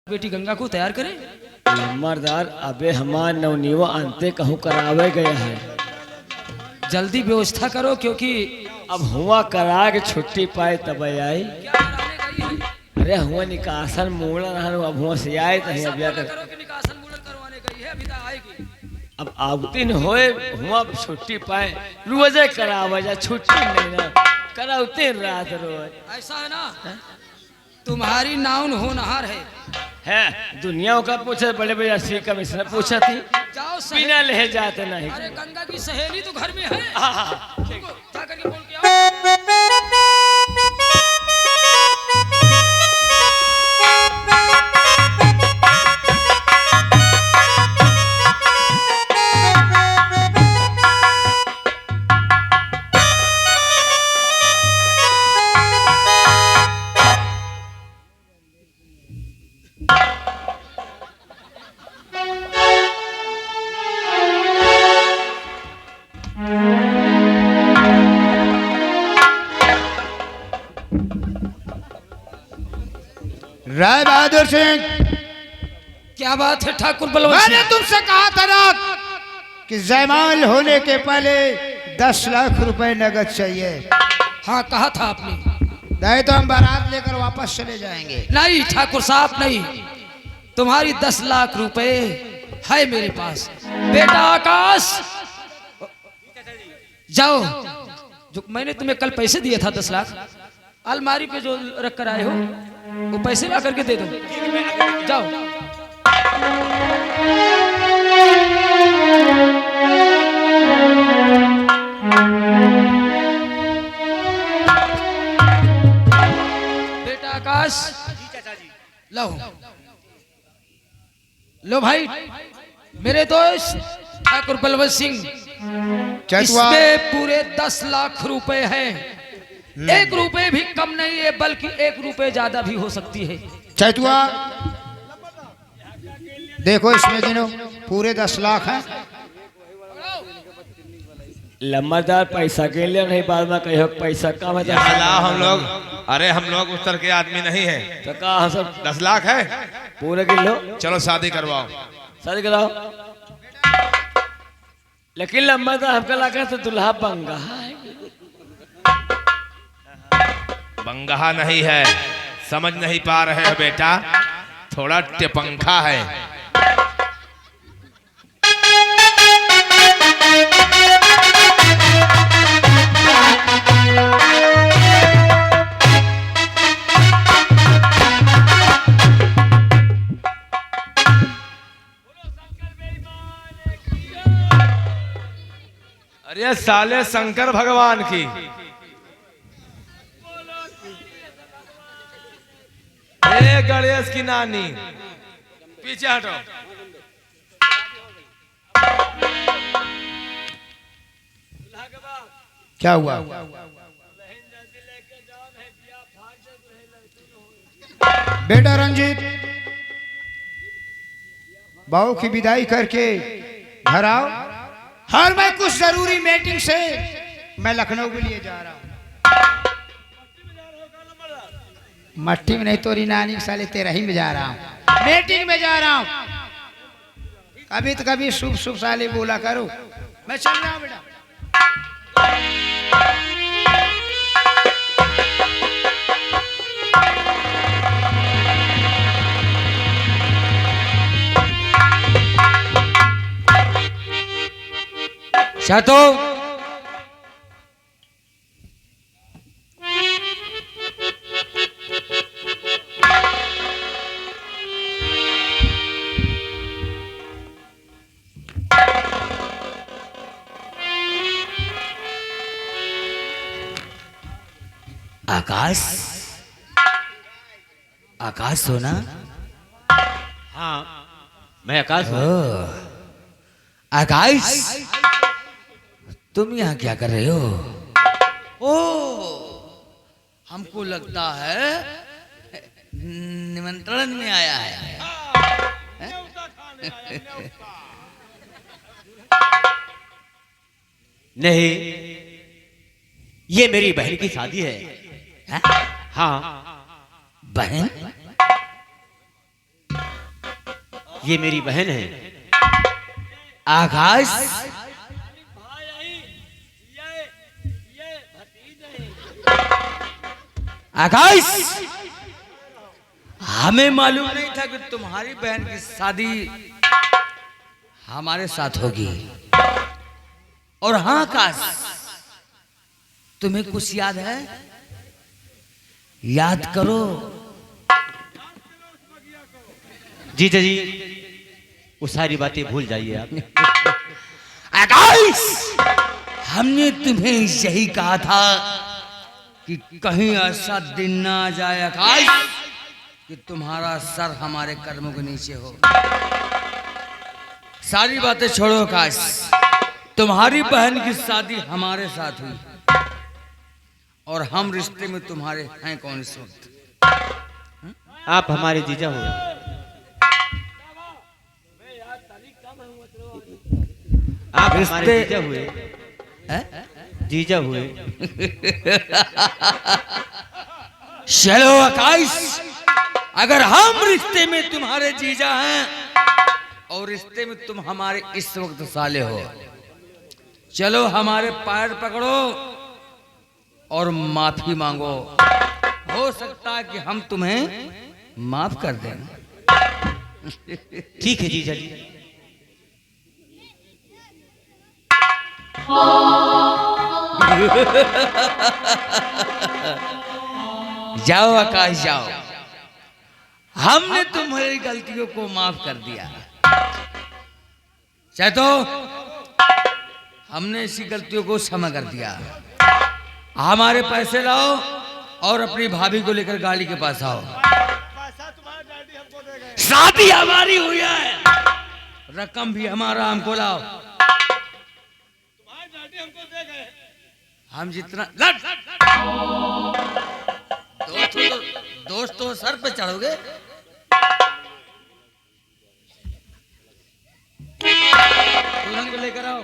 बेटी गंगा को तैयार करे। मर्दार अबे हमार नवनीवा अंते कहूँ करावे गया है, जल्दी व्यवस्था करो क्योंकि अब हुआ करा के छुट्टी पाए तब आई। क्या कराने गई है? अरे हुआ निकासन मूड़न अब हुआ से आए तो अब बोला करो कि निकासन मूड़न करवाने गई है, अभी तक आएगी। अब आवतीन होए हुआ छुट्टी पाए रोजे करावा जा, छुट्टी नहीं ना करावते रात रोज। ऐसा है ना, तुम्हारी नाउन होनहार है दुनिया का पूछे, बड़े बड़े अस्सी कमिश्नर पूछा थी, जाओ बिना ले जाते नहीं। अरे गंगा की सहेली तो घर में है, जा करके बोल के राय बहादुर सिंह, क्या बात है ठाकुर बलवंत मैंने सिंह? तुमसे कहा था ना कि जयमाल होने के पहले 10 लाख रुपए नगद चाहिए। हाँ कहा था आपने। नहीं तो हम बारात लेकर वापस चले जाएंगे। नहीं ठाकुर साहब नहीं, तुम्हारी 10 लाख रुपए है मेरे पास। बेटा आकाश जाओ, जो मैंने तुम्हें कल पैसे दिए था 10 लाख, अलमारी पे जो रख कर आए हो वो पैसे ला करके दे दो, जाओ। बेटा आकाश लो, लो भाई, मेरे दोस्त ठाकुर बलवंत सिंह, इसमें पूरे 10 लाख रुपए हैं। 1 रुपए भी कम नहीं है, बल्कि 1 रुपए ज्यादा भी हो सकती है। चैतुआ देखो, इसमें गिनो, पूरे 10 लाख हैं। लम्बादार पैसा के लिए नहीं, बाद में कहो पैसा कम है हम लोग, अरे हम लोग उत्तर के आदमी नहीं है तो कहा सब 10 लाख है, पूरे किलो चलो शादी करवाओ। शादी कराओ, लेकिन लम्बादार हमका लगा तो दुल्हा बंगा है। बंगहा नहीं है, समझ नहीं पा रहे हो बेटा, थोड़ा टिपंखा है। अरे साले शंकर भगवान की, गणेश की नानी, पीछे हटो। क्या हुआ? बेटा रंजीत, बहू की विदाई करके घर आओ, और मैं कुछ जरूरी मीटिंग से मैं लखनऊ के लिए जा रहा हूँ। मट्टी में नहीं, तोरी नानी साले तेरा ही में जा रहा हूँ, मीटिंग में जा रहा हूँ। कभी तो कभी शुभ शुभ साले बोला करो। मैं चल रहा हूँ बेटा। शातो आकाश, आकाश सोना। हाँ मैं आकाश हूँ। आकाश, तुम यहाँ क्या कर रहे हो? ओ, हमको लगता है निमंत्रण में आया है। नहीं, ये मेरी बहन की शादी है। हाँ बहन? ये मेरी बहन है आकाश। आकाश, हमें मालूम नहीं था कि तुम्हारी बहन की शादी हमारे साथ होगी। और हाँ आकाश, तुम्हें कुछ याद है? याद करो। जीजा जी, वो सारी बातें भूल जाइए आप। आकाश, हमने तुम्हें यही कहा था कि कहीं ऐसा दिन ना आ जाए आकाश कि तुम्हारा सर हमारे कर्मों के नीचे हो। सारी बातें छोड़ो आकाश, तुम्हारी बहन की शादी हमारे साथ हुई और हम रिश्ते में तुम्हारे हैं कौन इस वक्त? आप हमारे जीजा हुए। आप हमारे जीजा हुए। जीजा हुए। चलो आकाश, अगर हम रिश्ते में तुम्हारे जीजा हैं और रिश्ते में तुम हमारे इस वक्त साले हो, चलो हमारे पैर पकड़ो और माफी मांगो। हो सकता है कि हम तुम्हें माफ कर दें। ठीक है जीजा जी। जाओ आकाश जाओ, हमने तुम्हारी गलतियों को माफ कर दिया। चैतो, हमने इसी गलतियों को क्षमा कर दिया। हमारे पैसे लाओ और अपनी भाभी को लेकर गाड़ी के पास आओ। शादी हमारी हुई है, रकम भी हमारा, हमको लाओ। हम जितना दोस्तों सर पे चढ़ोगे। दुल्हन को लेकर आओ।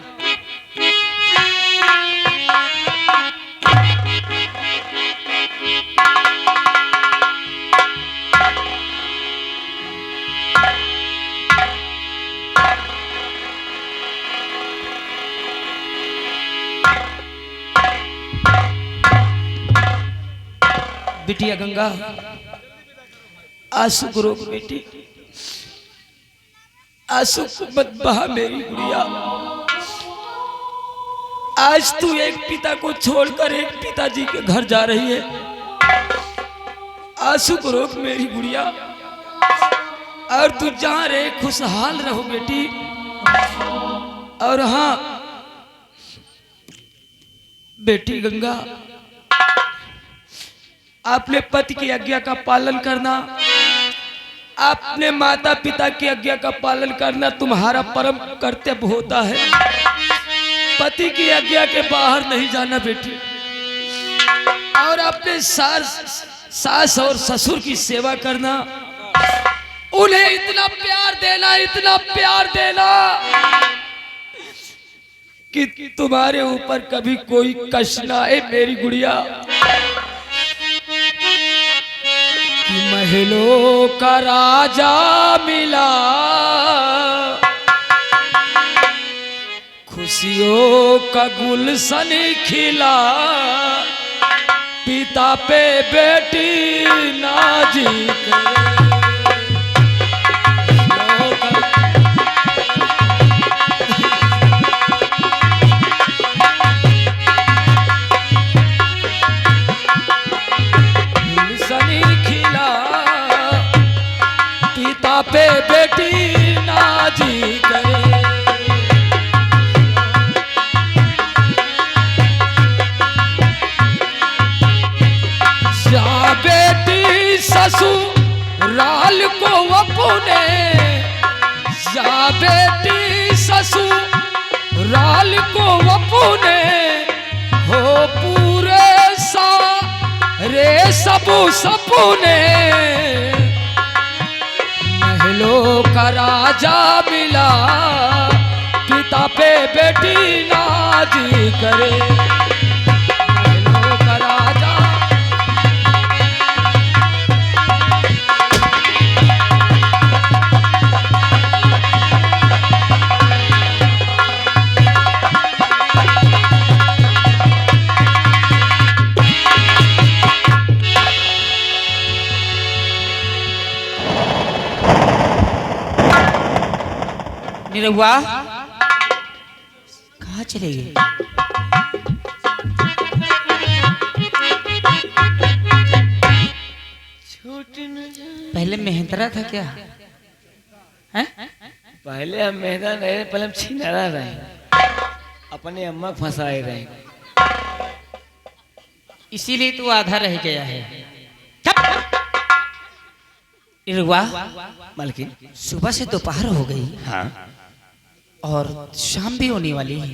बिटिया गंगा, आंसू को रोक बेटी, आंसू को मत बहा मेरी गुड़िया। आज तू एक पिता को छोड़कर एक पिताजी के घर जा रही है। आंसू को रोक मेरी गुड़िया, और तू जहां रहे खुशहाल रहो बेटी। और हाँ बेटी गंगा, अपने पति की आज्ञा का पालन करना, अपने माता पिता की आज्ञा का पालन करना तुम्हारा परम कर्तव्य होता है। पति की आज्ञा के बाहर नहीं जाना बेटी। और अपने सास और ससुर की सेवा करना, उन्हें इतना प्यार देना, इतना प्यार देना कि तुम्हारे ऊपर कभी कोई कष्ट ना आए मेरी गुड़िया। महलों का राजा मिला, खुशियों का गुलशन खिला, पिता पे बेटी नाजी करे। पे बेटी नाजी करे। जा बेटी ससुराल को अपने, जा बेटी ससुराल को अपने, हो पूरे सारे सब सपने। महलों का राजा मिला, पिता पे बेटी नाजी करे। महलों का राजा। निरहुआ कहाँ चले गए? पहले मेहंदरा था क्या? हैं? पहले हम मेहनत रहे, पहले हम छिनारा रहे, अपने अम्मा फंसाए रहे। इसीलिए तू आधा रह गया है। निरहुआ मालकिन। सुबह से दोपहर हो गई हाँ। और शाम भी होने वाली है,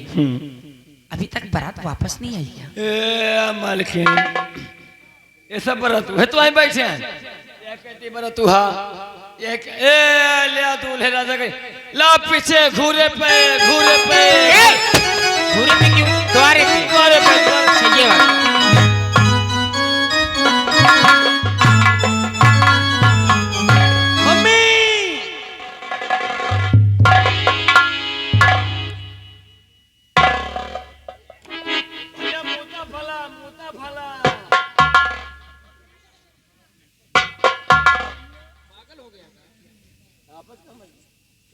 अभी तक बारात वापस नहीं आई है। ए मालकिन, ये सब बरत है तो आई बैठे हैं। ये कहती बरत हा, ये ए ले दूल्हे राजा के ला पीछे घूरे पे घूरे में क्यों? द्वारे पे चाहिए बात।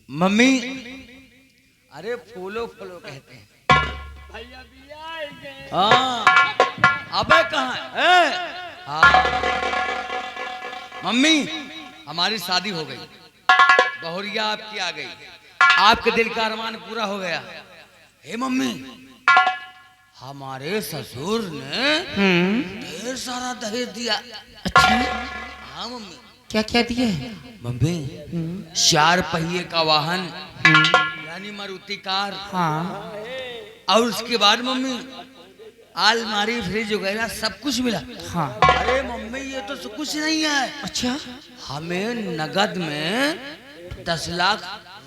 मम्मी अरे फूलो फूलो कहते हैं। हाँ अबे कहाँ है? हाँ मम्मी हमारी शादी हो गई, बहुरिया आपकी आ गई, आपके दिल का अरमान पूरा हो गया। हे मम्मी, हमारे ससुर ने ढेर सारा दहेज दिया। अच्छा हाँ मम्मी। क्या क्या दिया है? मम्मी 4 पहिए का वाहन यानी मारुति कार, हाँ। और उसके बाद मम्मी अलमारी फ्रिज वगैरह सब कुछ मिला। हाँ। अरे मम्मी ये तो सब कुछ नहीं है। अच्छा हमें नगद में 10 लाख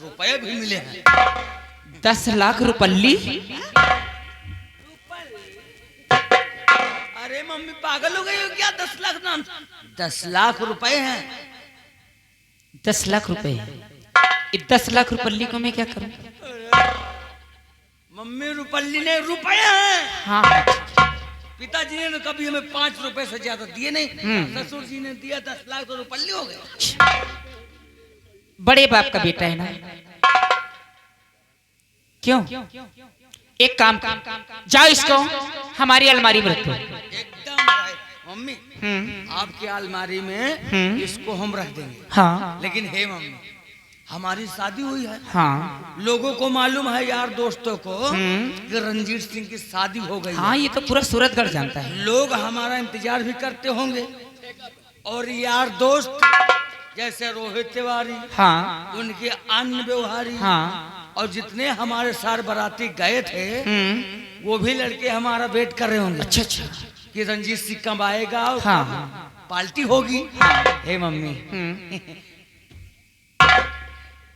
रुपए भी मिले हैं। 10 लाख रुपल्ली? अरे मम्मी पागल हो गई हो क्या? 10 लाख नाम 10 लाख रुपए हैं। 10 लाख रुपए? 10 लाख रुपल्ली को मैं क्या करूं? मम्मी रुपल्ली ने रुपए हैं। हाँ। पिताजी ने कभी हमें 5 रुपए से ज्यादा दिए नहीं, ससुर जी ने दिया 10 लाख, तो रुपल्ली हो गए। बड़े बाप का बेटा है ना, क्यों? एक काम जाओ, इसको हमारी अलमारी में रखो। एकदम राइट मम्मी, आपकी अलमारी में इसको हम रख देंगे। हाँ। लेकिन हे मम्मी, हमारी शादी हुई है। हाँ। लोगों को मालूम है, यार दोस्तों को, कि रंजीत सिंह की शादी हो गई। हाँ ये तो पूरा सूरतगढ़ जानता है। लोग हमारा इंतजार भी करते होंगे, और यार दोस्त जैसे रोहित तिवारी, हाँ। उनके अन्य व्यवहारी, हाँ। और जितने हमारे सार बाराती गए थे, वो भी लड़के हमारा वेट कर रहे होंगे। अच्छा अच्छा। कि रंजीत सिंह कब आएगा और हाँ। पार्टी होगी। हे मम्मी,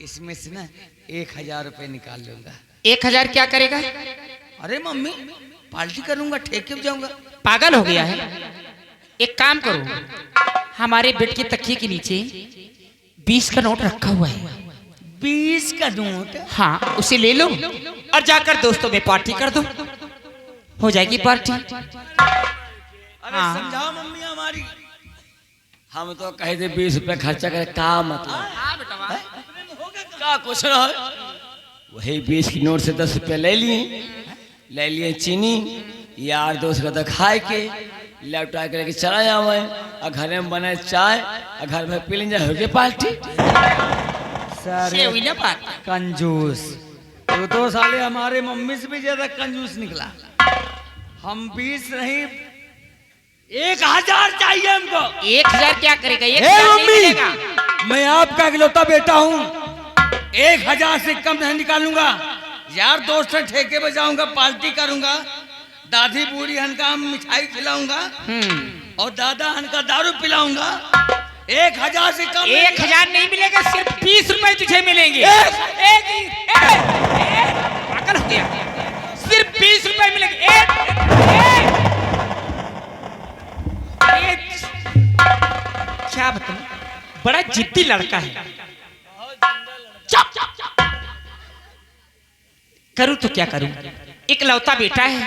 इसमें से ना 1000 रुपए निकाल लूंगा। 1000 क्या करेगा? अरे मम्मी पार्टी करूंगा, ठेके पे जाऊंगा। पागल हो गया है? एक काम करो, हमारे बेड के तकिए के नीचे 20 का नोट रखा हुआ है। 20 का नोट? हाँ, उसे ले लो और जाकर दोस्तों में पार्टी कर दो, हो जाएगी पार्टी। अरे हाँ। समझाओ मम्मी हमारी। हम तो कहे थे 20 रुपए खर्चा करे, का मतलब का कुछ ना है। वही 20 की नोट से 10 रुपए ले लिए चीनी, यार दोस्त का तो खाए के लैपटॉप के लेके चला जाओ, और घर में बने चाय, और घर में पी लेंगे, हो गई पार्टी। से हुई ना बात। कंजूस तो साले हमारे मम्मी से भी ज्यादा कंजूस निकला। हम 20 नहीं 1000 चाहिए हमको। 1000 क्या करेगा? 1000 हे नहीं मम्मी, मिलेगा। मैं आपका इकलौता बेटा हूँ, 1000 से कम नहीं निकालूंगा। यार दोस्त से ठेके पे जाऊंगा, पार्टी करूंगा, दादी बूढ़ी हन का मिठाई खिलाऊंगा, और दादा हन का दारू पिलाऊंगा। 1000 से कम 1000 नहीं मिलेगा, सिर्फ 20 रुपए तुझे मिलेंगे। पागल हो गया? सिर्फ 20 रुपए मिलेंगे। क्या बताऊं, बड़ा जिद्दी लड़का है। चुप। करूं तो क्या करूं, इकलौता बेटा है।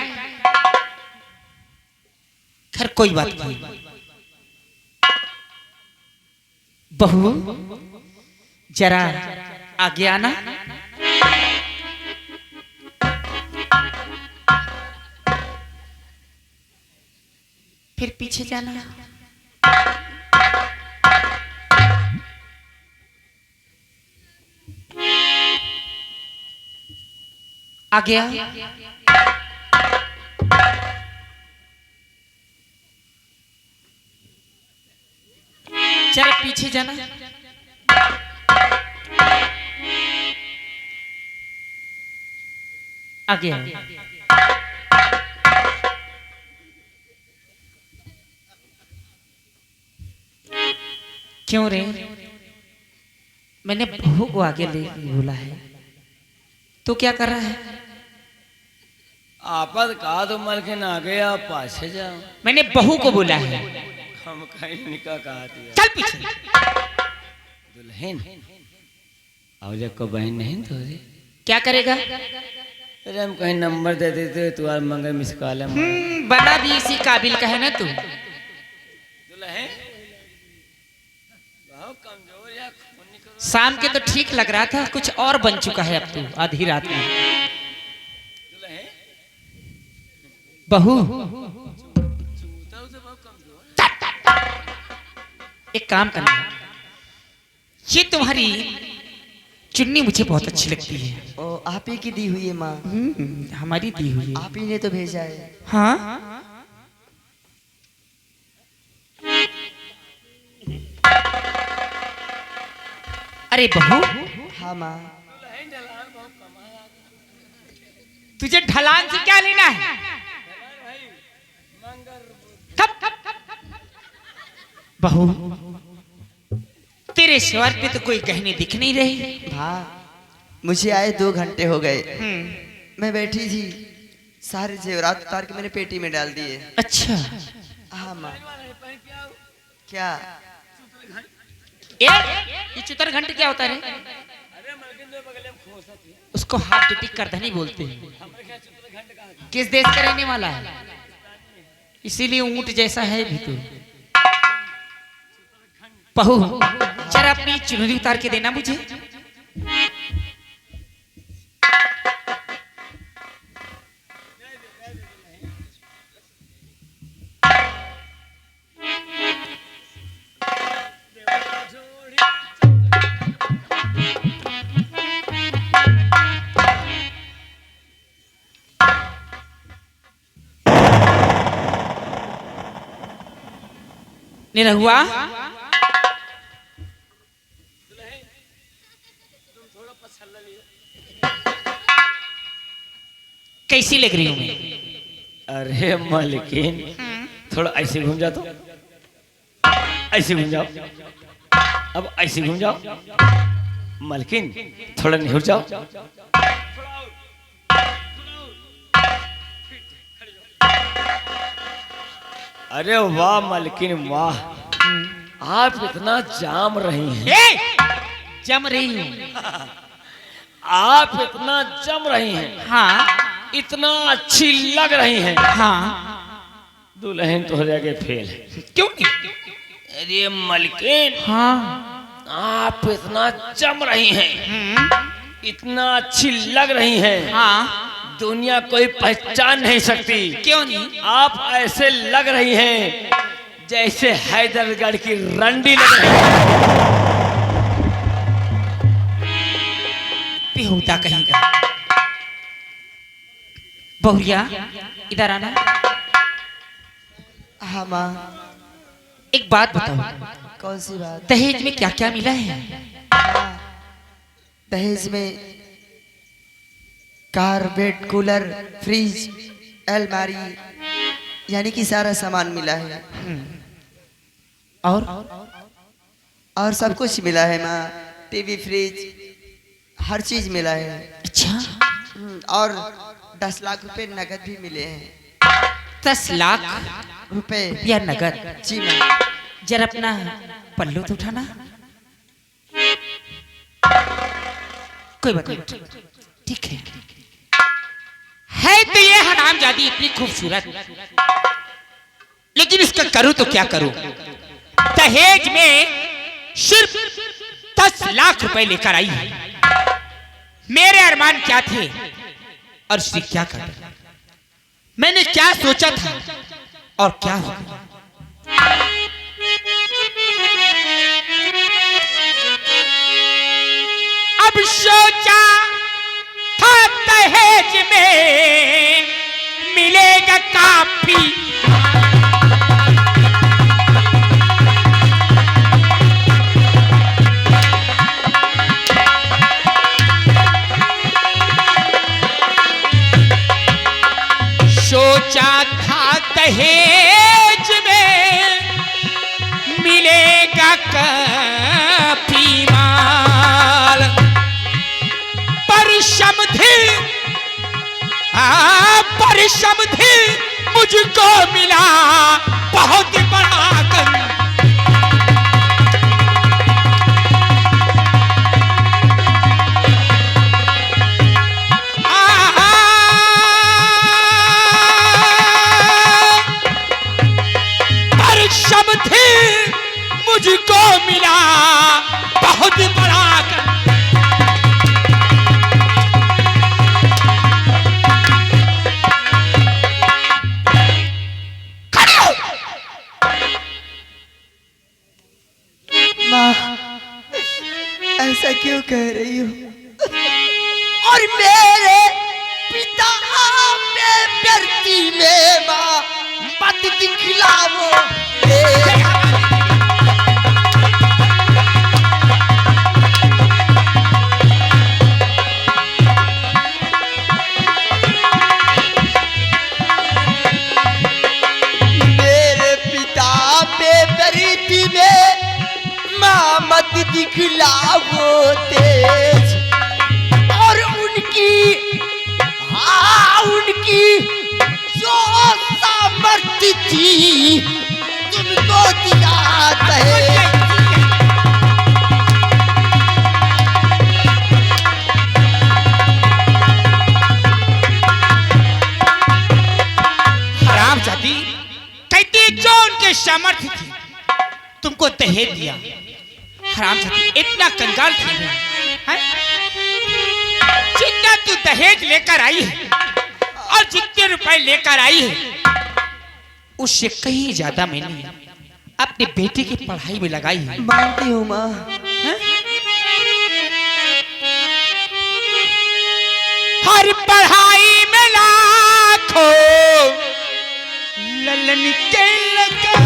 खैर कोई बात नहीं। बहू जरा आगे आना। फिर पीछे जाना। आ गया। जरा पीछे जाना। आ गया। क्यों रे? मैंने बहू को आगे ले बोला है, तो क्या कर रहा है? आपद कहा तो मलकिन आ गया, पाछे जाओ। मैंने बहू को बोला है। हम कहीं निकाह कहा दिया। चल पीछे। दुल्हन और जब को बहन नहीं तो रे क्या करेगा? अरे हम कहीं नंबर दे देते तुम्हारा मंगल मिस कॉल है। बना भी इसी काबिल का है ना तू। दुल्हन बहुत कमजोर या खून निकल। शाम के तो ठीक लग रहा था, कुछ और बन चुका है अब तू आधी रात में। दुल्हन बहू चूता उसे बहुत कमजोर। एक काम करना, ये तुम्हारी चुन्नी मुझे बहुत अच्छी लगती है। ओ आप ही की दी हुई है माँ। हमारी दी हुई है। आप ही ने तो भेजा है। हाँ अरे बहू, हाँ माँ। तुझे ढलान से क्या लेना है? बहू, तेरे सर पे तो कोई गहने दिख नहीं रहे। हाँ मुझे आए 2 घंटे हो गए। मैं बैठी थी, सारे जेवरात उतार के मैंने पेटी में डाल दिए। अच्छा। हाँ माँ। क्या? ये चुतर घंटे क्या होता है? उसको हाथ पिटिक करधनी बोलते हैं। किस देश का रहने वाला है? इसीलिए ऊंट जैसा है भी तो। बहू, जरा अपनी चुनरी उतार के देना मुझे। निरहुआ, कैसी लग रही हूं मैं? अरे मलकिन थोड़ा ऐसे घूम जाओ तो, ऐसे घूम जाओ, अब ऐसे घूम जाओ। मलकिन थोड़ा निहुर जाओ। अरे वाह मलकिन वाह, आप इतना जाम रही हैं। जम रही हूँ। आप इतना जम रही हैं। हाँ इतना अच्छी लग रही हैं। हाँ। दुल्हन तो हो जाएगा फेल है। क्यों नहीं? अरे मलकिन हाँ। आप इतना जम रही हैं, इतना अच्छी लग रही हैं। हाँ। दुनिया कोई पहचान नहीं सकती। क्यों नहीं? आप ऐसे लग रही हैं जैसे हैदरगढ़ की रंडी लग रही है। बेहुदा कहेगा। बहुरिया, इधर आना। हाँ माँ। एक बात बताओ, कौन सी बात? दहेज में क्या क्या मिला है? हाँ, दहेज में कार, बेड, कूलर, फ्रिज, अलमारी, यानी कि सारा सामान मिला है। और सब कुछ मिला है माँ। टीवी, फ्रिज, हर चीज मिला है। अच्छा। और 10 लाख रुपए नगद भी मिले हैं। 10 लाख रुपए या नगद? जी माँ। जरा अपना पल्लू तो उठाना। कोई बात नहीं, ठीक है तो ये हरामजादी इतनी खूबसूरत, लेकिन इसका करूं तो क्या करूं? दहेज में सिर्फ 10 लाख रुपए लेकर आई है। मेरे अरमान क्या थे और उसने क्या कर, मैंने क्या सोचा था और क्या हो गया। सोचा था दहेज में मिलेगा काफी, सोचा था दहेज में मिलेगा काफी माल, पर समझी मुझको मिला बहुत बड़ा गंज। मुझको मिला बहुत बड़ा माँ, ऐसा क्यों कह रही हो? और मेरे पिता पे व्यर्ती में माँ मत दिखलाओ। मत दिखलाओ तेज, और उनकी जो सामर्थ्य थी तुमको दिया है। हरामजादी, कहती जो उनके सामर्थ्य थी तुमको दहेज दिया। हरामजादी, इतना कंगाल थी हैं? जितना तू दहेज लेकर आई है और जितने रुपए लेकर आई है उससे कहीं ज्यादा मैंने अपने बेटे की पढ़ाई में लगाई है। मानती हूँ माँ। हर पढ़ाई में लाखों ललन के लगा,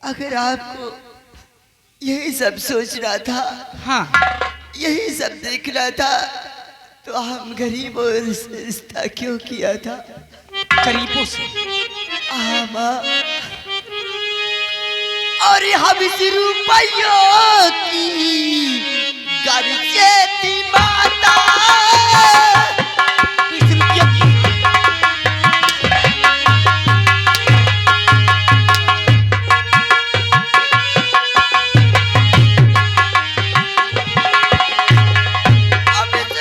अगर आपको यही सब सोचना था, हाँ, यही सब देखना था, तो हम गरीबों से रिश्ता क्यों किया था? गरीबों से? हाँ माँ, और हम इस रुपयों की गर्जे थी माता। इस रुपयों की हम इस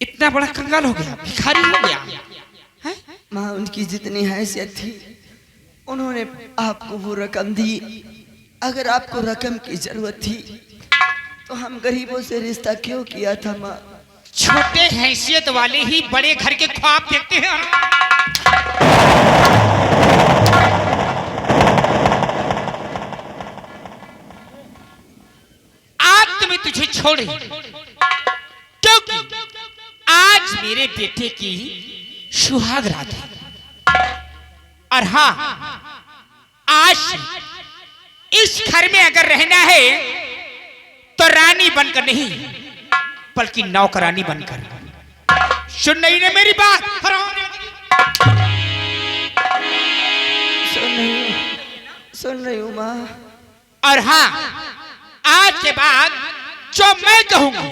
इतना बड़ा कंगाल हो गया, भिखारी हो गया है? माँ उनकी जितनी हैसियत थी उन्होंने आपको वो रकम दी। अगर आपको रकम की जरूरत थी तो हम गरीबों से रिश्ता क्यों किया था माँ? छोटे हैसियत वाले ही बड़े घर के ख्वाब देखते हैं। आज तो मैं तुझे छोड़ रही हूं, क्योंकि आज मेरे बेटे की सुहाग रात है। और हाँ, आज इस घर में अगर रहना है तो रानी बनकर नहीं, बल्कि नौकरानी बनकर। सुन नहीं ना मेरी बात? सुन रही हूँ माँ। और हाँ, आज के बाद जो मैं कहूंगी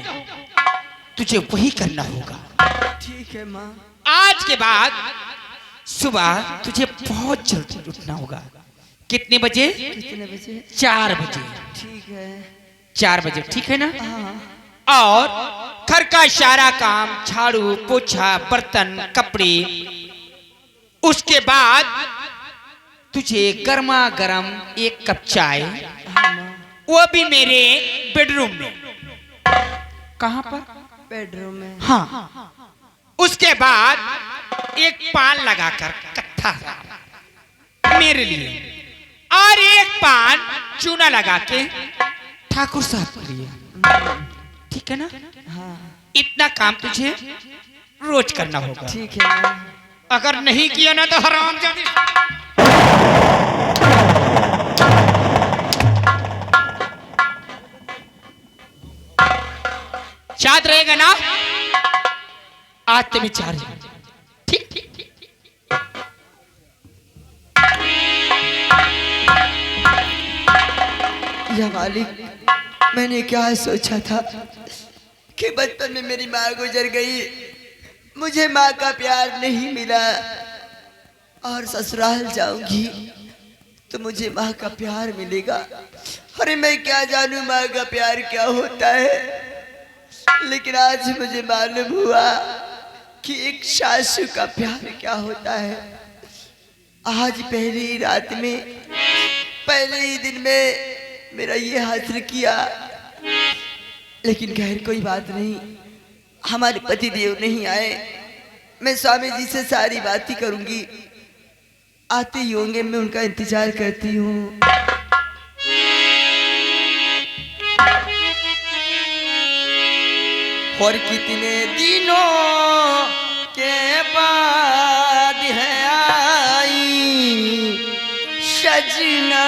तुझे वही करना होगा। ठीक है माँ। आज के बाद सुबह तुझे बहुत जल्दी उठना होगा। कितने बजे? कितने बजे? 4 बजे। ठीक है। 4 बजे, ठीक है ना? हाँ। और घर का सारा काम, झाड़ू पोछा, बर्तन, कपड़े, उसके बाद तुझे गर्मा गर्म एक कप चाय, वो भी मेरे बेडरूम में। कहां पर? बेडरूम में। हाँ। उसके बाद एक पान लगाकर कत्था मेरे लिए, और एक पान चूना लगा के ठाकुर साहब के लिए। ठीक है ना? हाँ। इतना काम तुझे रोज करना होगा। ठीक है माँ। अगर नहीं किया ना तो हराम जाने। याद रहेगा ना? आज तो विचार ठीक। या मालिक, मैंने क्या सोचा था कि बचपन में मेरी माँ गुजर गई, मुझे माँ का प्यार नहीं मिला, और ससुराल जाऊंगी तो मुझे माँ का प्यार मिलेगा। अरे मैं क्या जानूं माँ का प्यार क्या होता है, लेकिन आज मुझे मालूम हुआ कि एक सासू का प्यार क्या होता है। आज पहली ही रात में, पहले ही दिन में मेरा ये हासिल किया। लेकिन खैर कोई बात नहीं, हमारे पति देव नहीं आए, मैं स्वामी जी से सारी बातें करूंगी, आते ही होंगे, मैं उनका इंतजार करती हूँ। और कितने दिनों के बाद है आई सजना